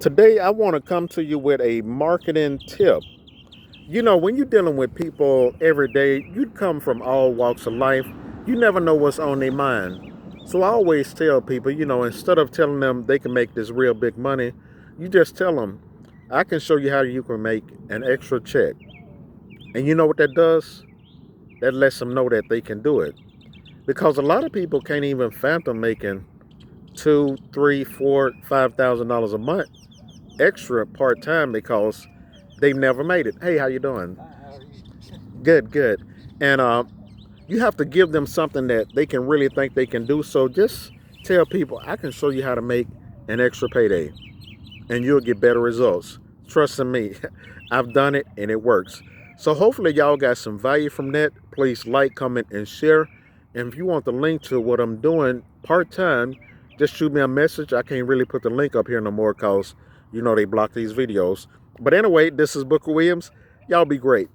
Today, I want to come to you with a marketing tip. You know, when you're dealing with people every day, you come from all walks of life. You never know what's on their mind. So I always tell people, instead of telling them they can make this real big money, you just tell them, I can show you how you can make an extra check. And you know what that does? That lets them know that they can do it. Because a lot of people can't even fathom making two, three, four, $5,000 a month extra part time because they've never made it. Hey, how you doing? Good, good. And you have to give them something that they can really think they can do. So just tell people, I can show you how to make an extra payday, and you'll get better results. Trust in me, I've done it and it works. So hopefully y'all got some value from that. Please like, comment, and share. And if you want the link to what I'm doing part time, just shoot me a message. I can't really put the link up here no more because they block these videos. But anyway, this is Booker Williams. Y'all be great.